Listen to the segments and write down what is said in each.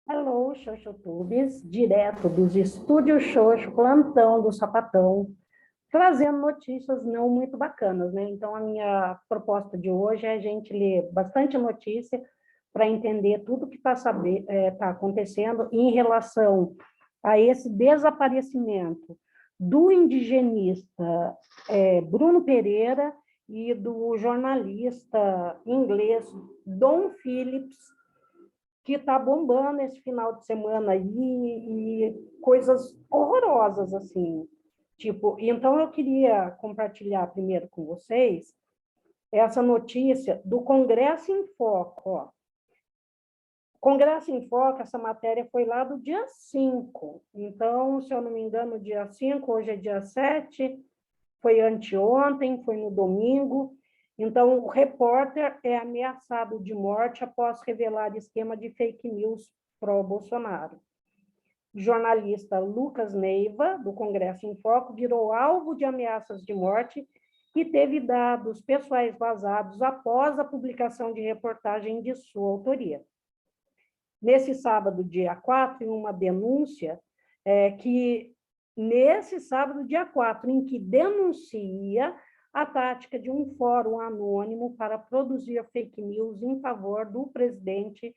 Alô, Xoxotubes, direto dos estúdios Xoxo, plantão do Sapatão, trazendo notícias não muito bacanas, né? Então, a minha proposta de hoje é a gente ler bastante notícia para entender tudo que tá acontecendo em relação a esse desaparecimento do indigenista Bruno Pereira e do jornalista inglês Dom Phillips, que está bombando esse final de semana aí, e coisas horrorosas, assim. Tipo, então eu queria compartilhar primeiro com vocês essa notícia do Congresso em Foco. Ó. Congresso em Foco, essa matéria foi lá do dia 5. Então, se eu não me engano, dia 5, hoje é dia 7, foi anteontem, foi no domingo. Então, o repórter é ameaçado de morte após revelar esquema de fake news pró-Bolsonaro. O jornalista Lucas Neiva, do Congresso em Foco, virou alvo de ameaças de morte e teve dados pessoais vazados após a publicação de reportagem de sua autoria. Nesse sábado, dia 4, em uma denúncia nesse sábado, dia 4, em que denuncia a tática de um fórum anônimo para produzir fake news em favor do presidente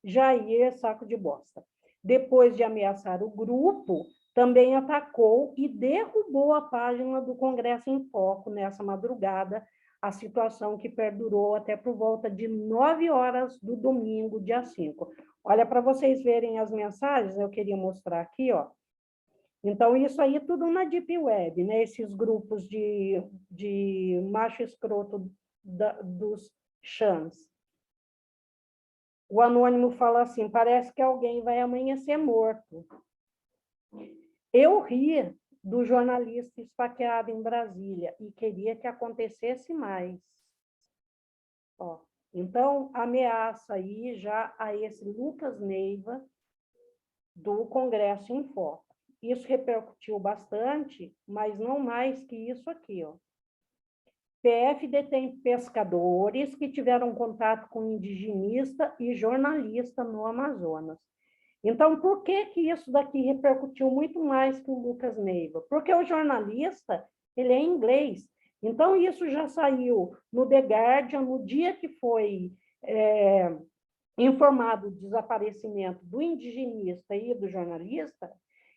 Jair Saco de Bosta. Depois de ameaçar o grupo, também atacou e derrubou a página do Congresso em Foco nessa madrugada, a situação que perdurou até por volta de 9 horas do domingo, dia 5. Olha, para vocês verem as mensagens, eu queria mostrar aqui, ó. Então, isso aí tudo na Deep Web, né? Esses grupos de macho escroto dos chans. O anônimo fala assim, parece que alguém vai amanhecer morto. Eu ri do jornalista esfaqueado em Brasília e queria que acontecesse mais. Ó, então, ameaça aí já a esse Lucas Neiva do Congresso em Foco. Isso repercutiu bastante, mas não mais que isso aqui, ó. PF detém pescadores que tiveram contato com indigenista e jornalista no Amazonas. Então, por que que isso daqui repercutiu muito mais que o Lucas Neiva? Porque o jornalista, ele é inglês. Então, isso já saiu no The Guardian, no dia que foi informado o desaparecimento do indigenista e do jornalista,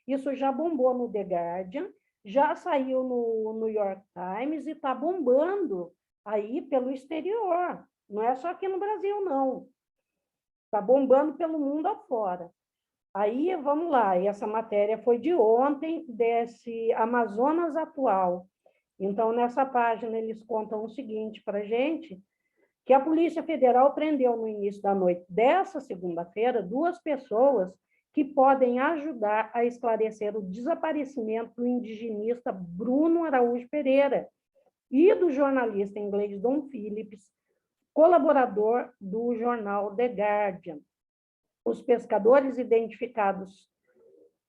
isso já bombou no The Guardian, já saiu no New York Times e está bombando aí pelo exterior. Não é só aqui no Brasil, não. Está bombando pelo mundo afora. Aí, vamos lá, e essa matéria foi de ontem, desse Amazonas Atual. Então, nessa página, eles contam o seguinte para a gente, que a Polícia Federal prendeu no início da noite dessa segunda-feira 2 pessoas que podem ajudar a esclarecer o desaparecimento do indigenista Bruno Araújo Pereira e do jornalista inglês Dom Phillips, colaborador do jornal The Guardian. Os pescadores identificados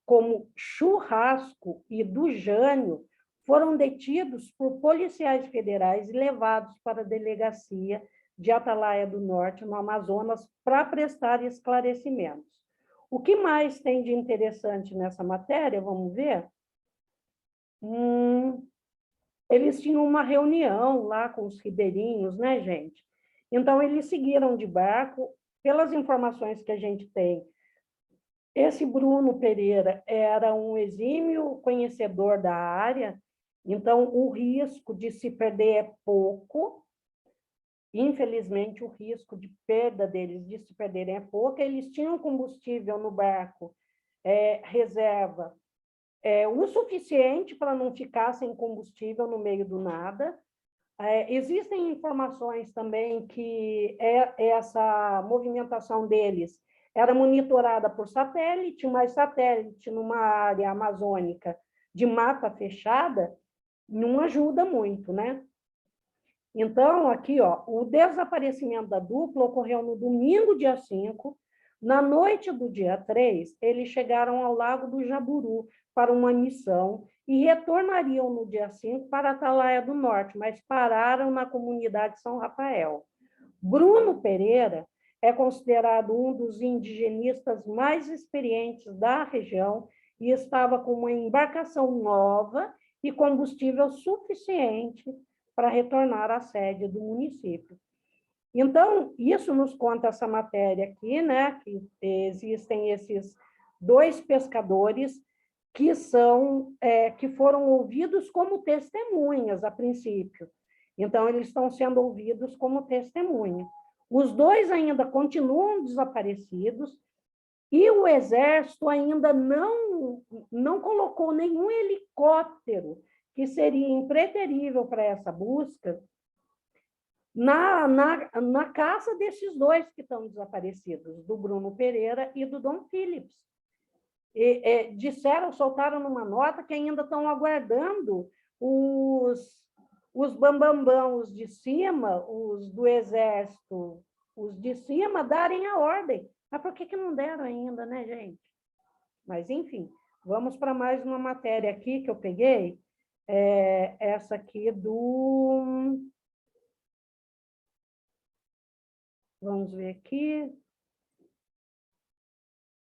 como Churrasco e do Jânio foram detidos por policiais federais e levados para a delegacia de Atalaia do Norte, no Amazonas, para prestar esclarecimentos. O que mais tem de interessante nessa matéria? Vamos ver? Eles tinham uma reunião lá com os ribeirinhos, né, gente? Então, eles seguiram de barco. Pelas informações que a gente tem, esse Bruno Pereira era um exímio conhecedor da área, então o risco de se perder é pouco. Infelizmente, o risco de perda deles, de se perderem, é pouco. Eles tinham combustível no barco, reserva, o suficiente para não ficar sem combustível no meio do nada. Existem informações também que essa movimentação deles era monitorada por satélite, mas satélite numa área amazônica de mata fechada não ajuda muito, né? Então, aqui, ó, o desaparecimento da dupla ocorreu no domingo, dia 5. Na noite do dia 3, eles chegaram ao Lago do Jaburu para uma missão e retornariam no dia 5 para Atalaia do Norte, mas pararam na comunidade São Rafael. Bruno Pereira é considerado um dos indigenistas mais experientes da região e estava com uma embarcação nova e combustível suficiente para retornar à sede do município. Então, isso nos conta essa matéria aqui, né, que existem esses 2 pescadores que foram ouvidos como testemunhas a princípio. Então, eles estão sendo ouvidos como testemunha. Os 2 ainda continuam desaparecidos e o Exército ainda não colocou nenhum helicóptero que seria impreterível para essa busca na caça desses 2 que estão desaparecidos, do Bruno Pereira e do Dom Phillips. Soltaram numa nota que ainda estão aguardando os bambambãs, os de cima, os do Exército, os de cima darem a ordem. Mas por que não deram ainda, né, gente? Mas, enfim, vamos para mais uma matéria aqui que eu peguei, essa aqui do... Vamos ver aqui.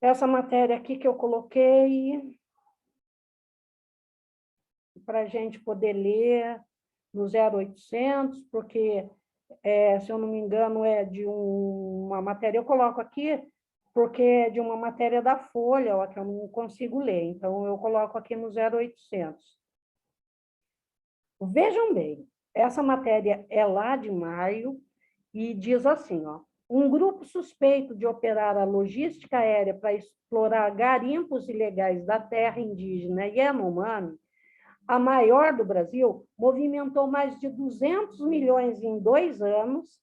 Essa matéria aqui que eu coloquei para a gente poder ler no 0800, porque, se eu não me engano, é de uma matéria, eu coloco aqui porque é de uma matéria da Folha, ó, que eu não consigo ler, então eu coloco aqui no 0800. Vejam bem, essa matéria é lá de maio e diz assim, ó, um grupo suspeito de operar a logística aérea para explorar garimpos ilegais da terra indígena Yanomami, a maior do Brasil, movimentou mais de 200 milhões em 2 anos,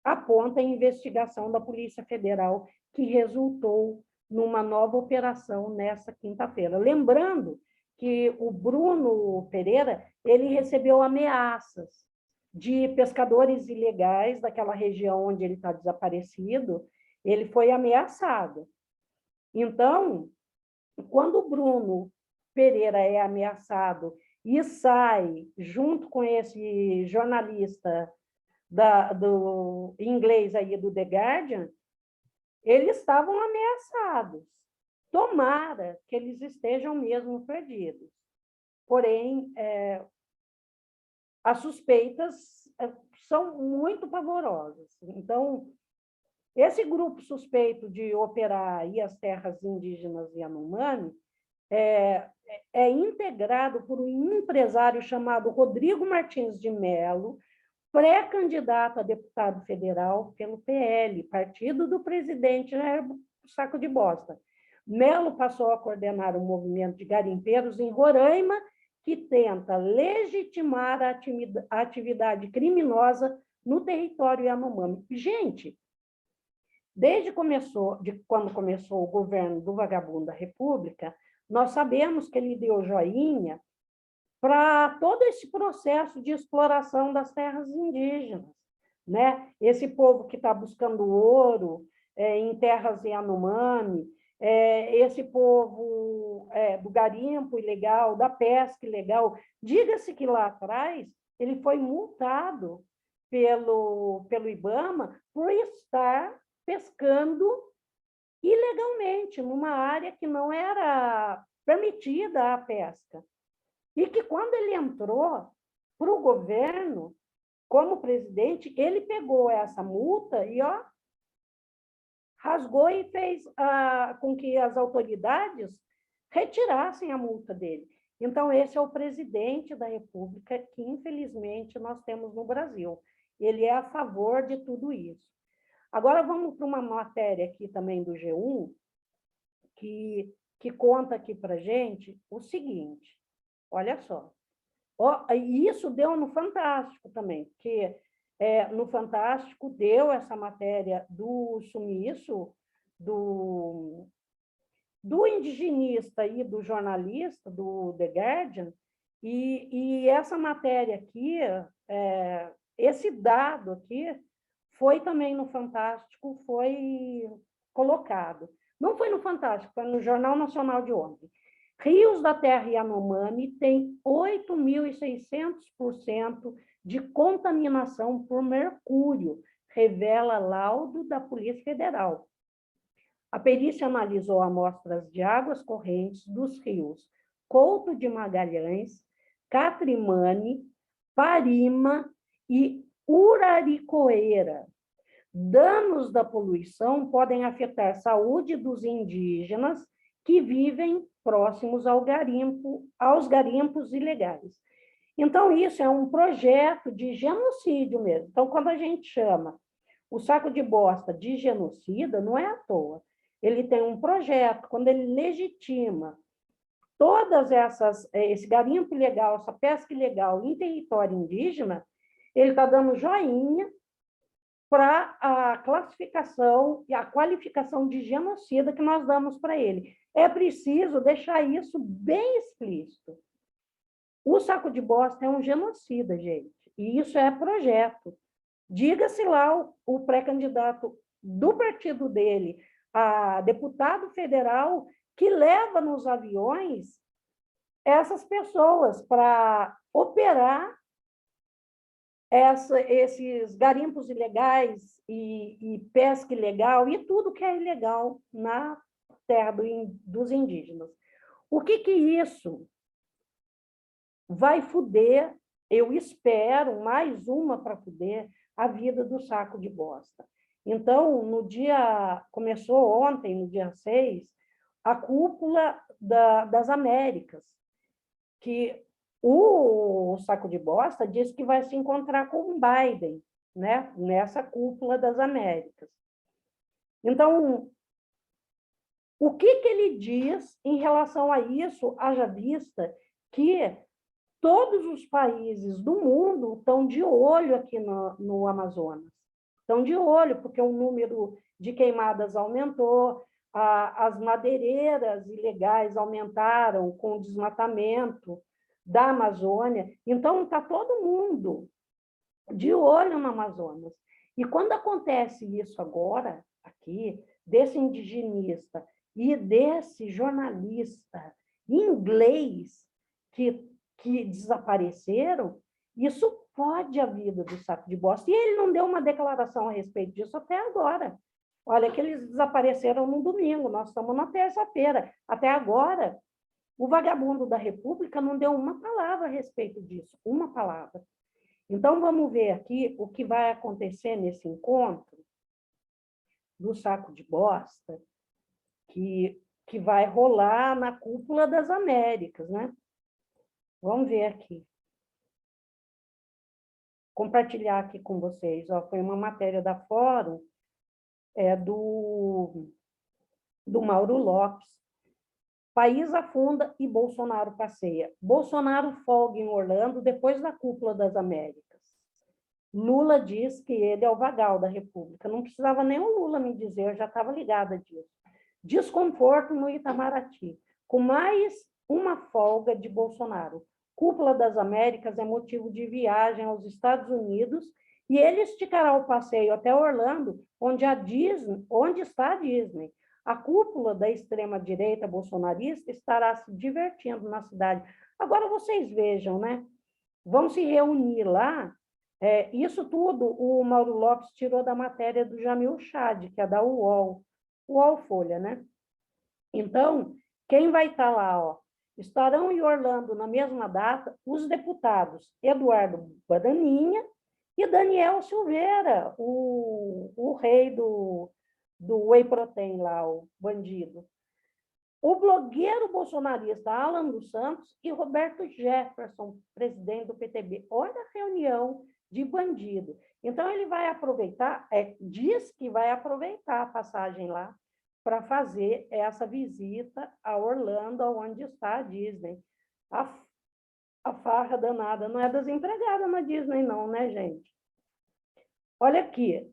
aponta a investigação da Polícia Federal, que resultou numa nova operação nessa quinta-feira. Lembrando que o Bruno Pereira, ele recebeu ameaças de pescadores ilegais daquela região onde ele está desaparecido, ele foi ameaçado. Então, quando o Bruno Pereira é ameaçado e sai junto com esse jornalista do inglês aí do The Guardian, eles estavam ameaçados. Tomara que eles estejam mesmo perdidos. Porém, as suspeitas são muito pavorosas. Então, esse grupo suspeito de operar aí as terras indígenas Yanomami é integrado por um empresário chamado Rodrigo Martins de Mello, pré-candidato a deputado federal pelo PL, partido do presidente Jair Saco de Bosta. Mello passou a coordenar um movimento de garimpeiros em Roraima que tenta legitimar a atividade criminosa no território Yanomami. Gente, desde quando começou o governo do vagabundo da República, nós sabemos que ele deu joinha para todo esse processo de exploração das terras indígenas, né? Esse povo que está buscando ouro em terras Yanomami, esse povo do garimpo ilegal, da pesca ilegal. Diga-se que lá atrás ele foi multado pelo IBAMA por estar pescando ilegalmente numa área que não era permitida a pesca. E que quando ele entrou para o governo, como presidente, ele pegou essa multa e rasgou e fez com que as autoridades retirassem a multa dele. Então, esse é o presidente da República que, infelizmente, nós temos no Brasil. Ele é a favor de tudo isso. Agora, vamos para uma matéria aqui também do G1, que conta aqui para a gente o seguinte, olha só. E isso deu no Fantástico também, porque no Fantástico deu essa matéria do sumiço, do indigenista e do jornalista, do The Guardian, e essa matéria aqui, esse dado aqui, foi também no Fantástico, foi colocado. Não foi no Fantástico, foi no Jornal Nacional de ontem. Rios da terra Yanomami têm 8.600% de contaminação por mercúrio, revela laudo da Polícia Federal. A perícia analisou amostras de águas correntes dos rios Couto de Magalhães, Catrimane, Parima e Uraricoeira. Danos da poluição podem afetar a saúde dos indígenas que vivem próximos aos garimpos ilegais. Então, isso é um projeto de genocídio mesmo. Então, quando a gente chama o Saco de Bosta de genocida, não é à toa. Ele tem um projeto, quando ele legitima todas esse garimpo ilegal, essa pesca ilegal em território indígena, ele está dando joinha para a classificação e a qualificação de genocida que nós damos para ele. É preciso deixar isso bem explícito. O Saco de Bosta é um genocida, gente, e isso é projeto. Diga-se lá o pré-candidato do partido dele, a deputado federal, que leva nos aviões essas pessoas para operar esses garimpos ilegais e pesca ilegal e tudo que é ilegal na terra dos indígenas. O que isso vai fuder, eu espero, mais uma para fuder a vida do Saco de Bosta. Então, começou ontem, no dia 6, a cúpula das Américas, que o Saco de Bosta disse que vai se encontrar com o Biden, né, nessa cúpula das Américas. Então, o que ele diz em relação a isso, haja vista que todos os países do mundo estão de olho aqui no Amazonas. Estão de olho, porque o número de queimadas aumentou, as madeireiras ilegais aumentaram com o desmatamento da Amazônia. Então, está todo mundo de olho no Amazonas. E quando acontece isso agora, aqui, desse indigenista e desse jornalista inglês que desapareceram, isso fode a vida do Saco de Bosta. E ele não deu uma declaração a respeito disso até agora. Olha que eles desapareceram no domingo, nós estamos na terça-feira. Até agora, o vagabundo da República não deu uma palavra a respeito disso, uma palavra. Então, vamos ver aqui o que vai acontecer nesse encontro do Saco de Bosta, que vai rolar na cúpula das Américas, né? Vamos ver aqui. Compartilhar aqui com vocês. Ó, foi uma matéria da Fórum, do Mauro Lopes. País afunda e Bolsonaro passeia. Bolsonaro folga em Orlando depois da cúpula das Américas. Lula diz que ele é o vagal da República. Não precisava nem o Lula me dizer, eu já estava ligada disso. Desconforto no Itamaraty. Com mais uma folga de Bolsonaro. Cúpula das Américas é motivo de viagem aos Estados Unidos e ele esticará o passeio até Orlando, onde está a Disney. A cúpula da extrema-direita bolsonarista estará se divertindo na cidade. Agora vocês vejam, né? Vão se reunir lá. Isso tudo o Mauro Lopes tirou da matéria do Jamil Chad, que é da UOL Folha, né? Então, quem vai estar lá, ó? Estarão em Orlando na mesma data os deputados Eduardo Bananinha e Daniel Silveira, o rei do Whey Protein lá, o bandido. O blogueiro bolsonarista Alan dos Santos e Roberto Jefferson, presidente do PTB. Olha a reunião de bandido. Então, ele vai aproveitar, diz que vai aproveitar a passagem lá para fazer essa visita a Orlando, onde está a Disney. A farra danada não é das empregadas na Disney, não, né, gente? Olha aqui.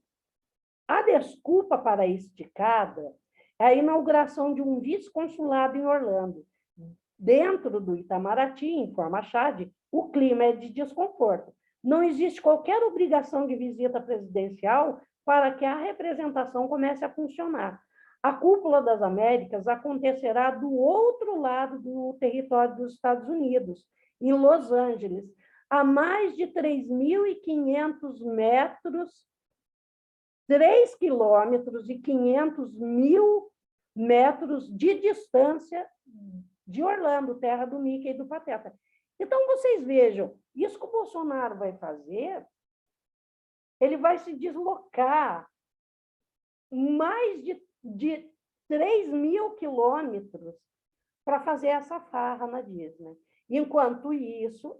A desculpa para a esticada é a inauguração de um vice-consulado em Orlando. Dentro do Itamaraty, informa a Chad, o clima é de desconforto. Não existe qualquer obrigação de visita presidencial para que a representação comece a funcionar. A cúpula das Américas acontecerá do outro lado do território dos Estados Unidos, em Los Angeles, a mais de 3.500 metros 3,5 km de distância de Orlando, terra do Mickey e do Pateta. Então, vocês vejam, isso que o Bolsonaro vai fazer, ele vai se deslocar mais de 3.000 quilômetros para fazer essa farra na Disney. Enquanto isso,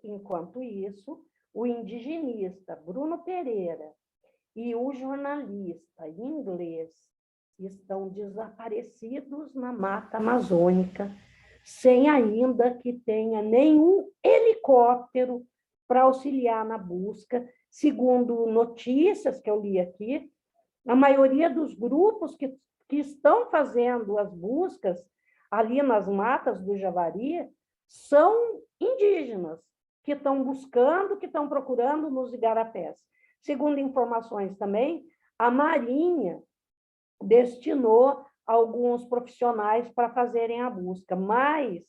o indigenista Bruno Pereira e o jornalista inglês estão desaparecidos na Mata Amazônica, sem ainda que tenha nenhum helicóptero para auxiliar na busca. Segundo notícias que eu li aqui, a maioria dos grupos que estão fazendo as buscas ali nas matas do Javari são indígenas, que estão buscando, que estão procurando nos igarapés. Segundo informações também, a Marinha destinou alguns profissionais para fazerem a busca, mas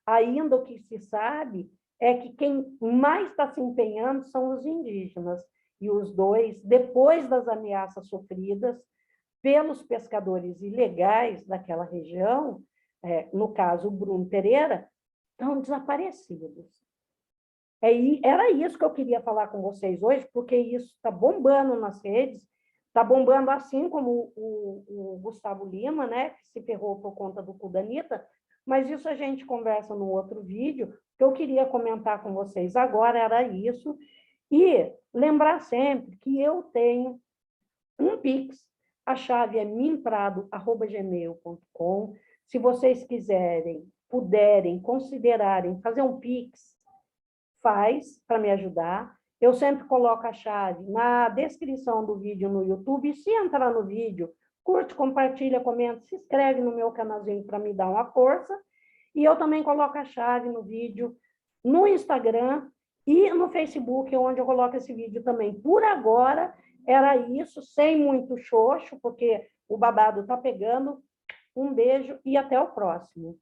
ainda o que se sabe é que quem mais está se empenhando são os indígenas, e os dois, depois das ameaças sofridas pelos pescadores ilegais daquela região, no caso o Bruno Pereira, estão desaparecidos. Era isso que eu queria falar com vocês hoje, porque isso está bombando nas redes, está bombando assim como o Gustavo Lima, né, que se ferrou por conta do cu da Anitta, mas isso a gente conversa no outro vídeo. O que eu queria comentar com vocês agora era isso, e lembrar sempre que eu tenho um Pix, a chave é minprado@gmail.com. Se vocês quiserem, puderem, considerarem fazer um Pix, faz para me ajudar. Eu sempre coloco a chave na descrição do vídeo no YouTube. E se entrar no vídeo, curte, compartilha, comenta, se inscreve no meu canalzinho para me dar uma força. E eu também coloco a chave no vídeo no Instagram e no Facebook, onde eu coloco esse vídeo também. Por agora, era isso, sem muito xoxo, porque o babado está pegando. Um beijo e até o próximo.